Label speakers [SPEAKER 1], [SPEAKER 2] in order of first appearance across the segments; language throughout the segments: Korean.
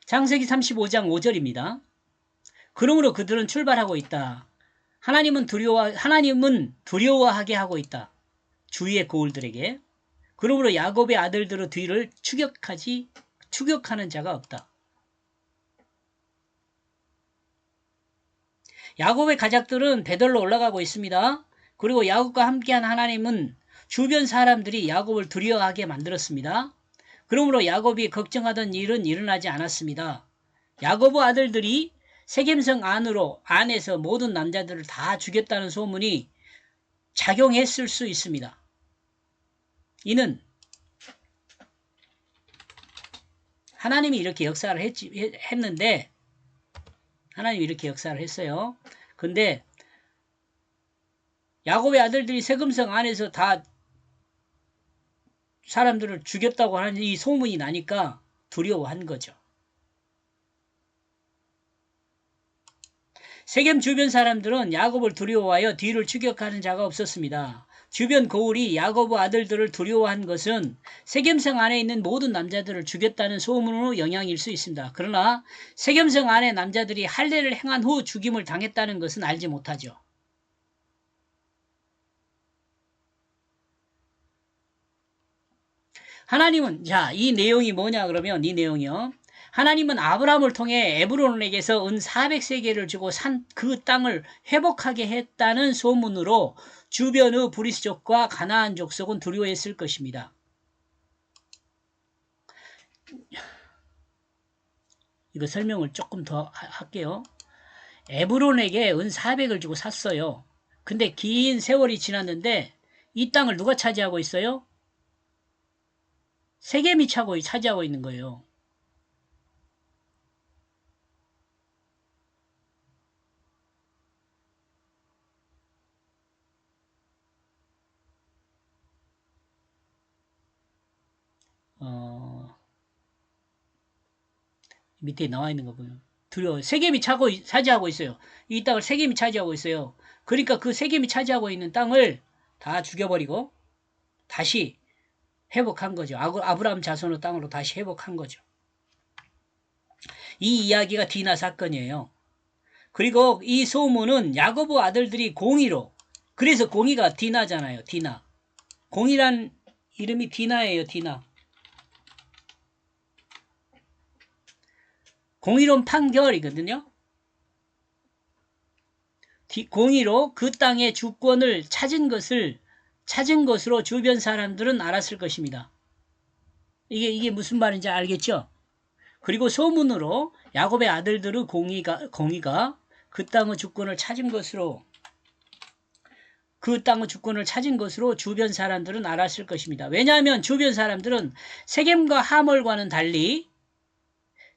[SPEAKER 1] 창세기 35장 5절입니다. 그러므로 그들은 출발하고 있다. 하나님은 두려워하게 하고 있다. 주위의 고을들에게. 그러므로 야곱의 아들들의 뒤를 추격하는 자가 없다. 야곱의 가족들은 배들로 올라가고 있습니다. 그리고 야곱과 함께한 하나님은 주변 사람들이 야곱을 두려워하게 만들었습니다. 그러므로 야곱이 걱정하던 일은 일어나지 않았습니다. 야곱의 아들들이 세겜성 안에서 모든 남자들을 다 죽였다는 소문이 작용했을 수 있습니다. 이는 하나님이 이렇게 역사를 했는데 하나님이 이렇게 역사를 했어요. 근데 야곱의 아들들이 세겜성 안에서 다 사람들을 죽였다고 하는 이 소문이 나니까 두려워한 거죠. 세겜 주변 사람들은 야곱을 두려워하여 뒤를 추격하는 자가 없었습니다. 주변 고을이 야곱의 아들들을 두려워한 것은 세겜성 안에 있는 모든 남자들을 죽였다는 소문으로 영향일 수 있습니다. 그러나 세겜성 안에 남자들이 할례를 행한 후 죽임을 당했다는 것은 알지 못하죠. 하나님은 이 내용이 뭐냐 그러면 이 내용이요. 하나님은 아브라함을 통해 에브론에게서 은 400세겔을 주고 산 그 땅을 회복하게 했다는 소문으로 주변의 브리스족과 가나안 족속은 두려워했을 것입니다. 이거 설명을 조금 더 할게요. 에브론에게 은 400을 주고 샀어요. 근데 긴 세월이 지났는데 이 땅을 누가 차지하고 있어요? 세겜이 차지하고 있는 거예요. 밑에 나와 있는 거 보면 두려워. 세겜이 차지하고 있어요. 이 땅을 세겜이 차지하고 있어요. 그러니까 그 세겜이 차지하고 있는 땅을 다 죽여버리고 다시 회복한 거죠. 아브라함 자손의 땅으로 다시 회복한 거죠. 이 이야기가 디나 사건이에요. 그리고 이 소문은 야곱의 아들들이 공의로, 그래서 공의가 디나잖아요. 디나. 공의란 이름이 디나예요. 디나. 공의로운 판결이거든요. 공의로 그 땅의 주권을 찾은 것으로 주변 사람들은 알았을 것입니다. 이게 무슨 말인지 알겠죠? 그리고 소문으로 야곱의 아들들의 공의가 그 땅의 주권을 찾은 것으로 주변 사람들은 알았을 것입니다. 왜냐하면 주변 사람들은 세겜과 하몰과는 달리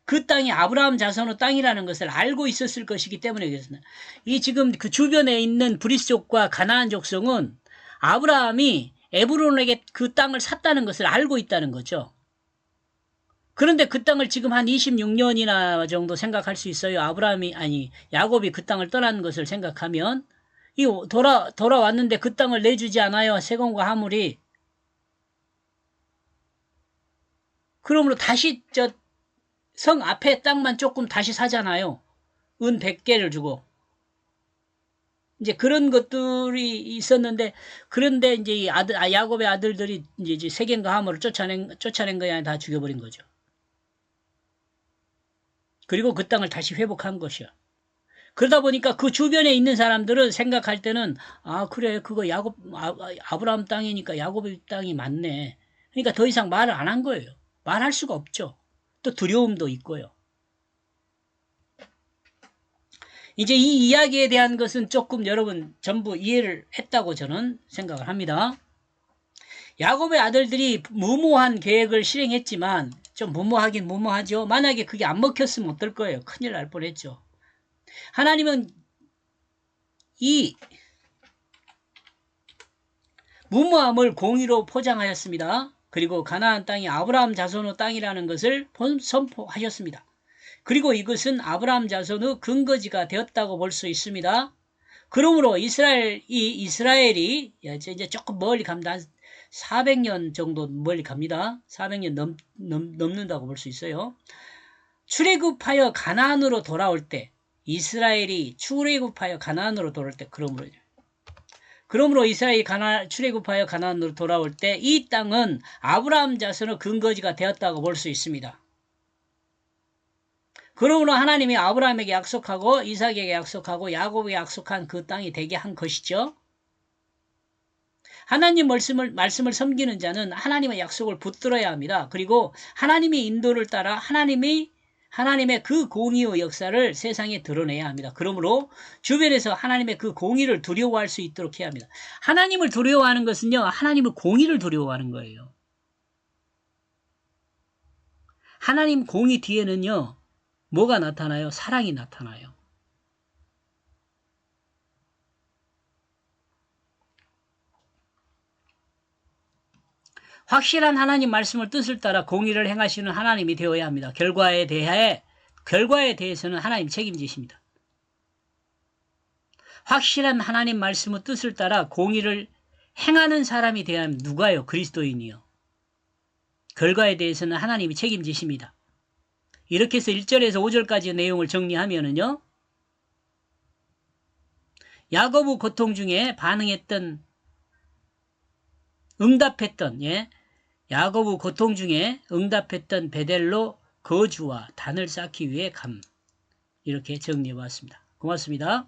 [SPEAKER 1] 그 땅이 아브라함 자손의 땅이라는 것을 알고 있었을 것이기 때문에 그렇습니다. 이 지금 그 주변에 있는 브리스족과 가나안 족속은 아브라함이 에브론에게 그 땅을 샀다는 것을 알고 있다는 거죠. 그런데 그 땅을 지금 한 26년이나 정도 생각할 수 있어요. 야곱이 그 땅을 떠난 것을 생각하면 돌아왔는데 그 땅을 내주지 않아요. 세겜과 하몰이. 그러므로 다시 성 앞에 땅만 조금 다시 사잖아요. 은 100개를 주고. 이제 그런 것들이 있었는데, 그런데 이제 야곱의 아들들이 이제 세겜과 하몰을 쫓아낸 거야. 다 죽여버린 거죠. 그리고 그 땅을 다시 회복한 것이야. 그러다 보니까 그 주변에 있는 사람들은 생각할 때는, 그래, 그거 아브라함 땅이니까 야곱의 땅이 맞네. 그러니까 더 이상 말을 안 한 거예요. 말할 수가 없죠. 또 두려움도 있고요. 이제 이 이야기에 대한 것은 조금 여러분 전부 이해를 했다고 저는 생각을 합니다. 야곱의 아들들이 무모한 계획을 실행했지만 좀 무모하긴 무모하죠. 만약에 그게 안 먹혔으면 어떨 거예요. 큰일 날 뻔했죠. 하나님은 이 무모함을 공의로 포장하였습니다. 그리고 가나안 땅이 아브라함 자손의 땅이라는 것을 선포하셨습니다. 그리고 이것은 아브라함 자손의 근거지가 되었다고 볼 수 있습니다. 그러므로 이스라엘이 이제 조금 멀리 갑니다. 한 400년 정도 멀리 갑니다. 400년 넘는다고 볼 수 있어요. 출애굽하여 가나안으로 돌아올 때, 이스라엘이 출애굽하여 가나안으로 돌아올 때, 그러므로 이스라엘이 출애굽하여 가나안으로 돌아올 때 이 땅은 아브라함 자손의 근거지가 되었다고 볼 수 있습니다. 그러므로 하나님이 아브라함에게 약속하고 이삭에게 약속하고 야곱에게 약속한 그 땅이 되게 한 것이죠. 하나님 말씀을 섬기는 자는 하나님의 약속을 붙들어야 합니다. 그리고 하나님의 인도를 따라 하나님의 그 공의의 역사를 세상에 드러내야 합니다. 그러므로 주변에서 하나님의 그 공의를 두려워할 수 있도록 해야 합니다. 하나님을 두려워하는 것은요, 하나님의 공의를 두려워하는 거예요. 하나님 공의 뒤에는요, 뭐가 나타나요? 사랑이 나타나요. 확실한 하나님 말씀을 뜻을 따라 공의를 행하시는 하나님이 되어야 합니다. 결과에 대해서는 하나님 책임지십니다. 확실한 하나님 말씀의 뜻을 따라 공의를 행하는 사람이 되어야 합니다. 누가요? 그리스도인이요. 결과에 대해서는 하나님이 책임지십니다. 이렇게 해서 1절에서 5절까지의 내용을 정리하면은요, 야고보 고통 중에 야고보 고통 중에 응답했던 베델로 거주와 단을 쌓기 위해 감. 이렇게 정리해 봤습니다. 고맙습니다.